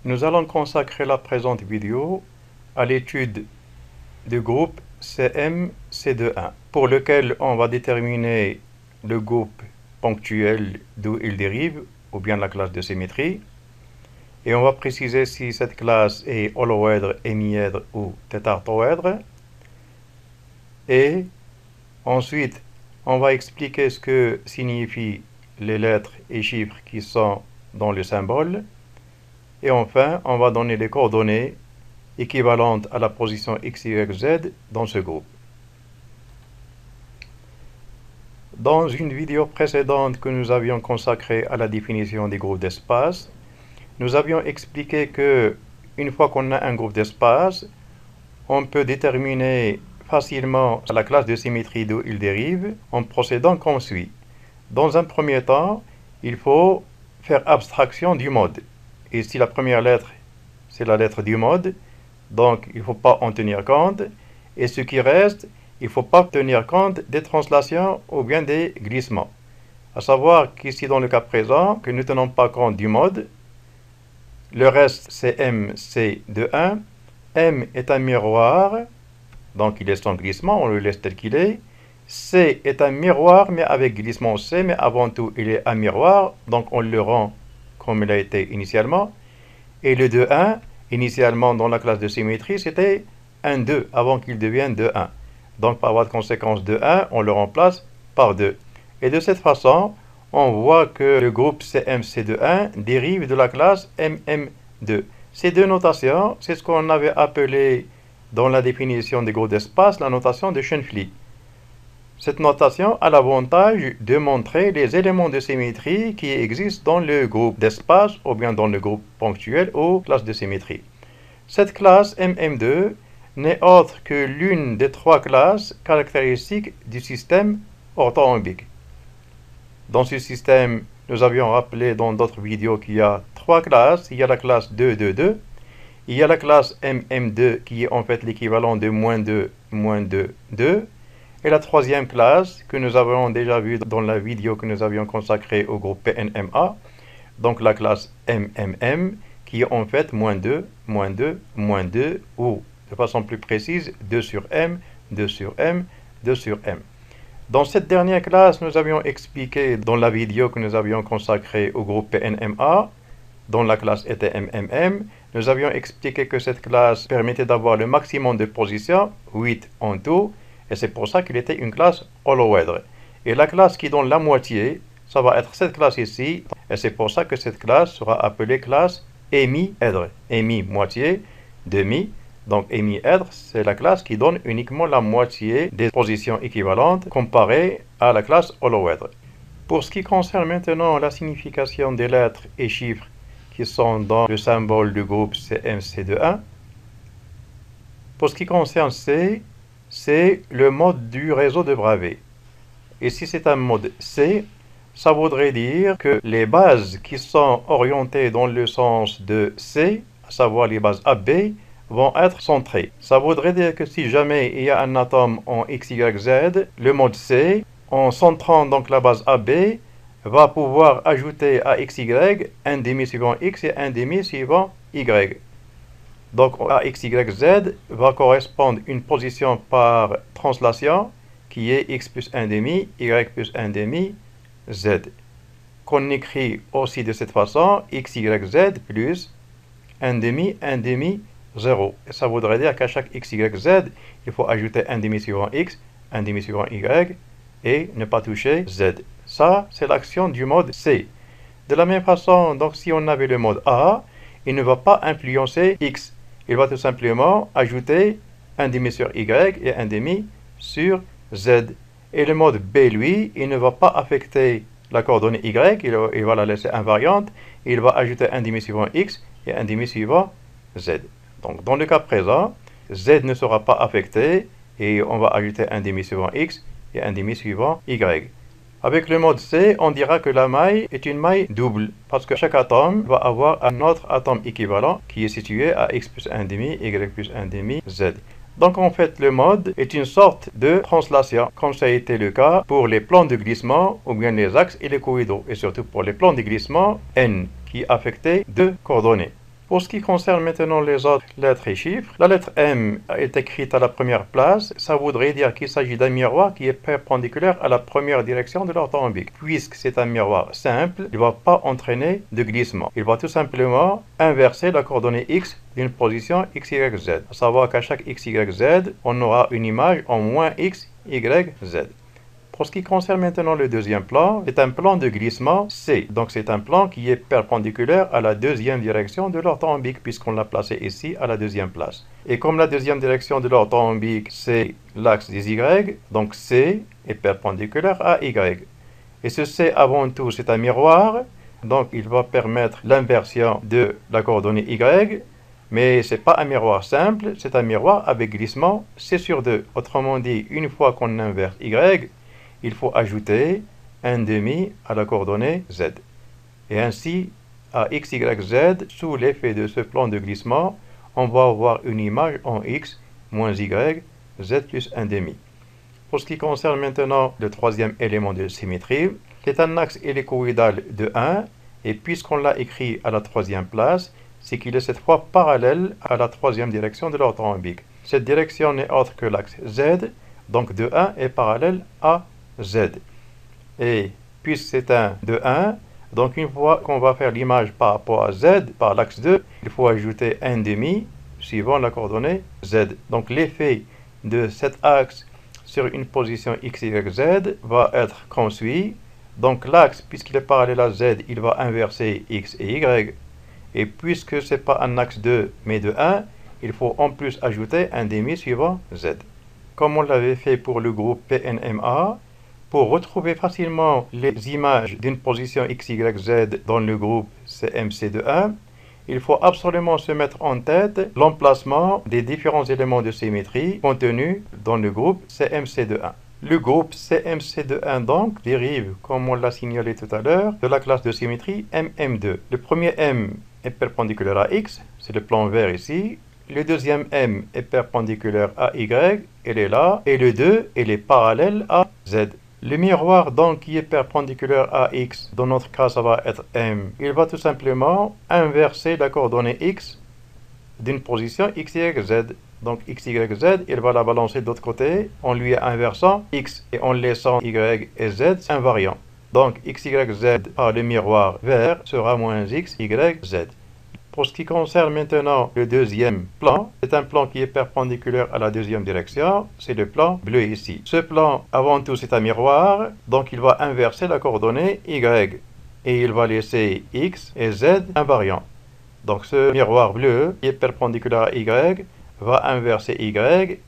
Nous allons consacrer la présente vidéo à l'étude du groupe CM-C2-1, pour lequel on va déterminer le groupe ponctuel d'où il dérive, ou bien la classe de symétrie, et on va préciser si cette classe est holoèdre, hémièdre ou tétratoèdre, et ensuite on va expliquer ce que signifient les lettres et chiffres qui sont dans le symbole, et enfin on va donner les coordonnées équivalentes à la position x, y, z dans ce groupe. Dans une vidéo précédente que nous avions consacrée à la définition des groupes d'espace, nous avions expliqué que une fois qu'on a un groupe d'espace, on peut déterminer facilement la classe de symétrie d'où il dérive en procédant comme suit. Dans un premier temps, il faut faire abstraction du mode. Ici, la première lettre, c'est la lettre du mode, donc il ne faut pas en tenir compte. Et ce qui reste, il ne faut pas tenir compte des translations ou bien des glissements. À savoir qu'ici, dans le cas présent, que nous ne tenons pas compte du mode, le reste, c'est M, C de 1. M est un miroir, donc il est sans glissement, on le laisse tel qu'il est. C est un miroir, mais avec glissement C, mais avant tout, il est un miroir, donc on le rend comme il a été initialement. Et le 2,1, initialement dans la classe de symétrie, c'était 1,2, avant qu'il devienne 2,1. Donc par voie de conséquence 2,1, on le remplace par 2. Et de cette façon, on voit que le groupe CM-C2,1 dérive de la classe MM2. Ces deux notations, c'est ce qu'on avait appelé dans la définition des groupes d'espace la notation de Schoenflies. Cette notation a l'avantage de montrer les éléments de symétrie qui existent dans le groupe d'espace ou bien dans le groupe ponctuel ou classe de symétrie. Cette classe MM2 n'est autre que l'une des trois classes caractéristiques du système orthorhombique. Dans ce système, nous avions rappelé dans d'autres vidéos qu'il y a trois classes. Il y a la classe 2, 2, 2. Il y a la classe MM2 qui est en fait l'équivalent de -2, -2, 2. Et la troisième classe que nous avons déjà vue dans la vidéo que nous avions consacrée au groupe PNMA, donc la classe MMM qui est en fait -2, -2, -2 ou de façon plus précise 2 sur M, 2 sur M, 2 sur M. Dans cette dernière classe, nous avions expliqué dans la vidéo que nous avions consacrée au groupe PNMA, dont la classe était MMM, nous avions expliqué que cette classe permettait d'avoir le maximum de positions, 8 en tout, et c'est pour ça qu'il était une classe holoèdre. Et la classe qui donne la moitié, ça va être cette classe ici, et c'est pour ça que cette classe sera appelée classe hémièdre. Hémi, moitié, demi. Donc hémièdre, c'est la classe qui donne uniquement la moitié des positions équivalentes comparée à la classe holoèdre. Pour ce qui concerne maintenant la signification des lettres et chiffres qui sont dans le symbole du groupe CM-C2,1, pour ce qui concerne C, c'est le mode du réseau de Bravais. Et si c'est un mode C, ça voudrait dire que les bases qui sont orientées dans le sens de C, à savoir les bases AB, vont être centrées. Ça voudrait dire que si jamais il y a un atome en X, Y, Z, le mode C, en centrant donc la base AB, va pouvoir ajouter à XY un demi suivant X et un demi suivant Y. Donc à X, Y, Z va correspondre une position par translation qui est X plus 1 demi, Y plus 1 demi, Z. Qu'on écrit aussi de cette façon, X, Y, Z plus 1 demi, 0. Et ça voudrait dire qu'à chaque X, Y, Z, il faut ajouter un demi suivant X, un demi suivant Y et ne pas toucher Z. Ça, c'est l'action du mode C. De la même façon, donc si on avait le mode A, il ne va pas influencer X. Il va tout simplement ajouter un demi sur Y et un demi sur Z. Et le mode B, lui, il ne va pas affecter la coordonnée Y, il va la laisser invariante, il va ajouter un demi suivant X et un demi suivant Z. Donc dans le cas présent, Z ne sera pas affecté et on va ajouter un demi suivant X et un demi suivant Y. Avec le mode C, on dira que la maille est une maille double, parce que chaque atome va avoir un autre atome équivalent qui est situé à X plus 1 demi, Y plus 1 demi, Z. Donc en fait, le mode est une sorte de translation, comme ça a été le cas pour les plans de glissement, ou bien les axes et les coïdaux, et surtout pour les plans de glissement N, qui affectaient deux coordonnées. Pour ce qui concerne maintenant les autres lettres et chiffres, la lettre M est écrite à la première place. Ça voudrait dire qu'il s'agit d'un miroir qui est perpendiculaire à la première direction de l'orthorhombique. Puisque c'est un miroir simple, il ne va pas entraîner de glissement. Il va tout simplement inverser la coordonnée X d'une position X, Y, Z. À savoir qu'à chaque X, Y, Z, on aura une image en moins X, Y, Z. Pour ce qui concerne maintenant le deuxième plan, c'est un plan de glissement C. Donc c'est un plan qui est perpendiculaire à la deuxième direction de l'orthorhombique puisqu'on l'a placé ici à la deuxième place. Et comme la deuxième direction de l'orthorhombique c'est l'axe des Y, donc C est perpendiculaire à Y. Et ce C avant tout c'est un miroir, donc il va permettre l'inversion de la coordonnée Y. Mais ce n'est pas un miroir simple, c'est un miroir avec glissement C sur 2. Autrement dit, une fois qu'on inverse Y, il faut ajouter 1/2 à la coordonnée Z. Et ainsi, à X, Y, Z, sous l'effet de ce plan de glissement, on va avoir une image en X moins Y, Z plus 1/2. Pour ce qui concerne maintenant le troisième élément de symétrie, c'est un axe hélicoïdal de 1, et puisqu'on l'a écrit à la troisième place, c'est qu'il est cette fois parallèle à la troisième direction de l'orthorhombique. Cette direction n'est autre que l'axe Z, donc de 1 est parallèle à Z. Et puisque c'est un de 1, donc une fois qu'on va faire l'image par rapport à Z, par l'axe 2, il faut ajouter 1/2 suivant la coordonnée Z. Donc l'effet de cet axe sur une position X, Y, Z va être comme suit. Donc l'axe, puisqu'il est parallèle à Z, il va inverser X et Y. Et puisque ce n'est pas un axe 2, mais de 1, il faut en plus ajouter 1/2 suivant Z. Comme on l'avait fait pour le groupe PNMA, pour retrouver facilement les images d'une position X, Y, Z dans le groupe CMC de 1, il faut absolument se mettre en tête l'emplacement des différents éléments de symétrie contenus dans le groupe CMC de 1. Le groupe CMC de 1 donc dérive, comme on l'a signalé tout à l'heure, de la classe de symétrie MM2. Le premier M est perpendiculaire à X, c'est le plan vert ici. Le deuxième M est perpendiculaire à Y, elle est là. Et le 2, elle est parallèle à Z. Le miroir donc qui est perpendiculaire à X, dans notre cas ça va être M, il va tout simplement inverser la coordonnée X d'une position X, Y, Z. Donc X, Y, Z, il va la balancer de l'autre côté en lui inversant X et en laissant Y et Z invariants. Donc X, Y, Z par le miroir vert sera moins X, Y, Z. Pour ce qui concerne maintenant le deuxième plan, c'est un plan qui est perpendiculaire à la deuxième direction, c'est le plan bleu ici. Ce plan, avant tout, c'est un miroir, donc il va inverser la coordonnée Y, et il va laisser X et Z invariants. Donc ce miroir bleu, qui est perpendiculaire à Y, va inverser Y,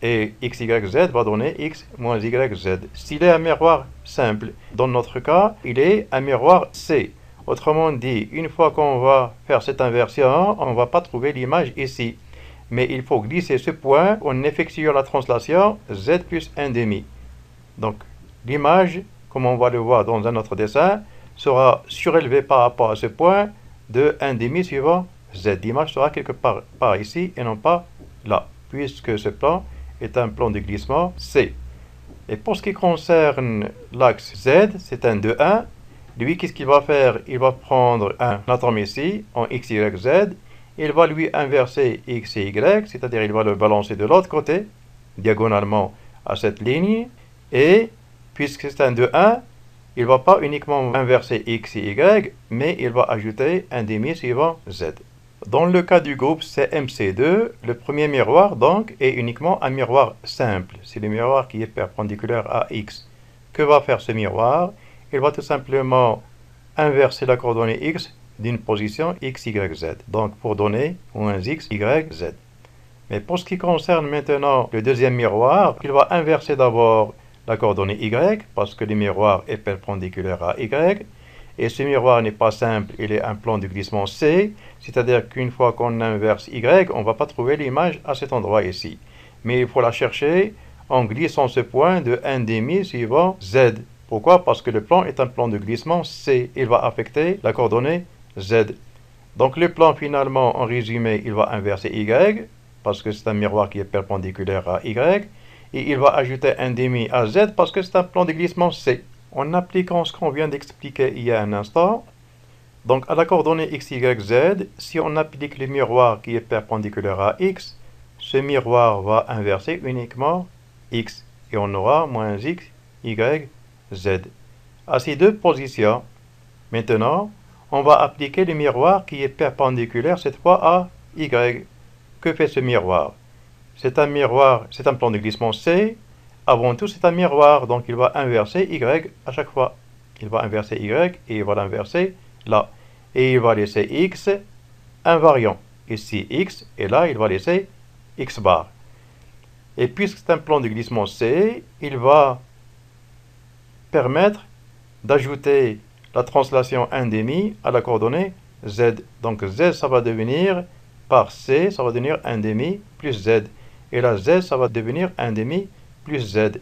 et X, Y, Z va donner X moins Y, Z. S'il est un miroir simple, dans notre cas, il est un miroir C. Autrement dit, une fois qu'on va faire cette inversion, on ne va pas trouver l'image ici. Mais il faut glisser ce point en effectuant la translation Z plus 1/2. Donc l'image, comme on va le voir dans un autre dessin, sera surélevée par rapport à ce point de 1/2 suivant Z. L'image sera quelque part par ici et non pas là, puisque ce plan est un plan de glissement C. Et pour ce qui concerne l'axe Z, c'est un 2-1. Lui, qu'est-ce qu'il va faire? Il va prendre un atome ici, en X, Y, Z. Il va lui inverser X et Y, c'est-à-dire il va le balancer de l'autre côté, diagonalement à cette ligne. Et, puisque c'est un 2-1, il ne va pas uniquement inverser X et Y, mais il va ajouter 1/2 suivant Z. Dans le cas du groupe CMC2, le premier miroir, donc, est uniquement un miroir simple. C'est le miroir qui est perpendiculaire à X. Que va faire ce miroir? Il va tout simplement inverser la coordonnée X d'une position X, Y, Z. Donc, pour donner moins X, Y, Z. Mais pour ce qui concerne maintenant le deuxième miroir, il va inverser d'abord la coordonnée Y, parce que le miroir est perpendiculaire à Y. Et ce miroir n'est pas simple, il est un plan de glissement C, c'est-à-dire qu'une fois qu'on inverse Y, on ne va pas trouver l'image à cet endroit ici. Mais il faut la chercher en glissant ce point de 1/2 suivant Z. Pourquoi? Parce que le plan est un plan de glissement C. Il va affecter la coordonnée Z. Donc le plan finalement, en résumé, il va inverser Y, parce que c'est un miroir qui est perpendiculaire à Y. Et il va ajouter 1/2 à Z parce que c'est un plan de glissement C. En appliquant ce qu'on vient d'expliquer il y a un instant, Donc à la coordonnée x, y, z, si on applique le miroir qui est perpendiculaire à x, ce miroir va inverser uniquement x et on aura moins x, y, z. À ces deux positions, maintenant, on va appliquer le miroir qui est perpendiculaire cette fois à y. Que fait ce miroir? C'est un miroir, c'est un plan de glissement C. Avant tout, c'est un miroir, donc il va inverser y à chaque fois. Il va inverser y et il va l'inverser là. Et il va laisser x invariant. Ici x, et là, il va laisser x bar. Et puisque c'est un plan de glissement C, il va permettre d'ajouter la translation 1,5 à la coordonnée z. Donc z, ça va devenir, par c, ça va devenir 1,5 plus z. Et là, z, ça va devenir 1,5 plus z.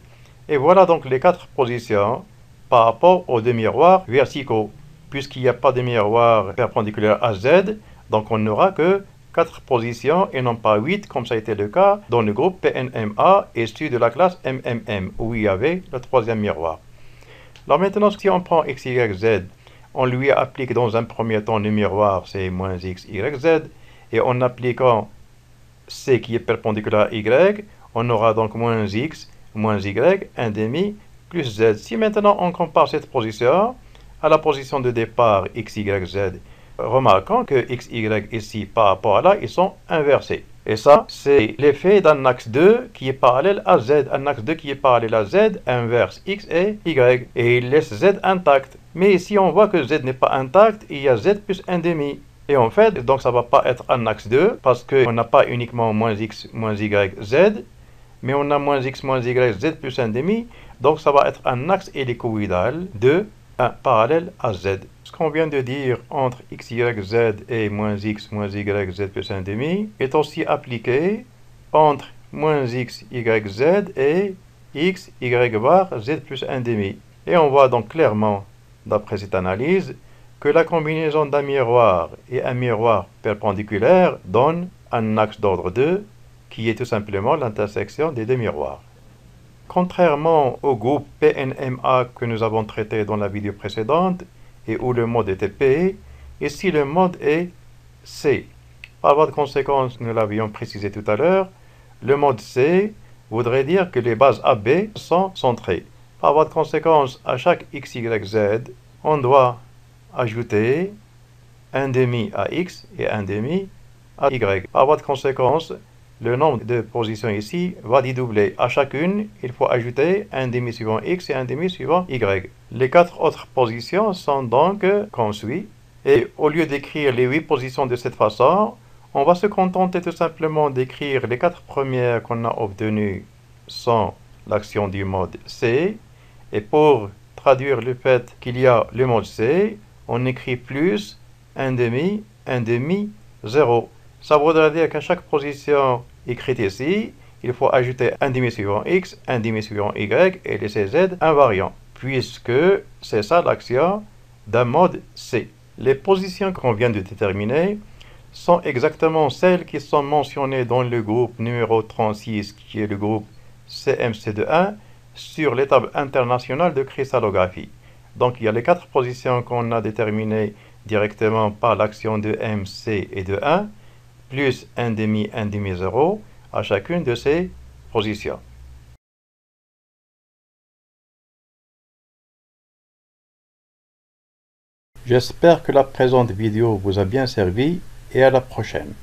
Et voilà donc les quatre positions par rapport aux deux miroirs verticaux. Puisqu'il n'y a pas de miroir perpendiculaire à z, donc on n'aura que 4 positions et non pas 8, comme ça a été le cas dans le groupe PNMA issu de la classe MMM, où il y avait le troisième miroir. Alors maintenant, si on prend x, y, z, on lui applique dans un premier temps le miroir, c'est moins x, y, z, et en appliquant c qui est perpendiculaire à y, on aura donc moins x, moins y, 1,5 plus z. Si maintenant on compare cette position à la position de départ x, y, z, remarquons que x, y ici par rapport à là, ils sont inversés. Et ça, c'est l'effet d'un axe 2 qui est parallèle à z. Un axe 2 qui est parallèle à z inverse x et y. Et il laisse z intact. Mais ici, on voit que z n'est pas intact. Il y a z plus 1,5. Et en fait, donc ça ne va pas être un axe 2 parce qu'on n'a pas uniquement moins x, moins y, z. Mais on a moins x, moins y, z plus 1,5. Donc ça va être un axe hélicoïdal de 1 parallèle à z. Ce qu'on vient de dire entre x, y, z et moins x, moins y, z plus 1,5 est aussi appliqué entre moins x, y, z et x, y bar, z plus 1,5. Et on voit donc clairement, d'après cette analyse, que la combinaison d'un miroir et un miroir perpendiculaire donne un axe d'ordre 2 qui est tout simplement l'intersection des deux miroirs. Contrairement au groupe PNMA que nous avons traité dans la vidéo précédente et où le mode était P, ici le mode est C. Par voie de conséquence, nous l'avions précisé tout à l'heure, le mode C voudrait dire que les bases AB sont centrées. Par voie de conséquence, à chaque x, y, z, on doit ajouter 1,5 à x et 1,5 à y. Par voie de conséquence, le nombre de positions ici va dédoubler. À chacune, il faut ajouter 1,5 suivant x et 1,5 suivant y. Les 4 autres positions sont donc comme suit. Et au lieu d'écrire les 8 positions de cette façon, on va se contenter tout simplement d'écrire les 4 premières qu'on a obtenues sans l'action du mode C. Et pour traduire le fait qu'il y a le mode C, on écrit plus 1,5, 1,5, 0. Ça voudrait dire qu'à chaque position écrite ici, il faut ajouter 1,5 suivant x, 1,5 suivant y et laisser z invariant, puisque c'est ça l'action d'un mode C. Les positions qu'on vient de déterminer sont exactement celles qui sont mentionnées dans le groupe numéro 36, qui est le groupe CMC21, sur les tables internationales de cristallographie. Donc il y a les 4 positions qu'on a déterminées directement par l'action de MC et de 1, plus 1,5, 1,5, 0 à chacune de ces positions. J'espère que la présente vidéo vous a bien servi et à la prochaine.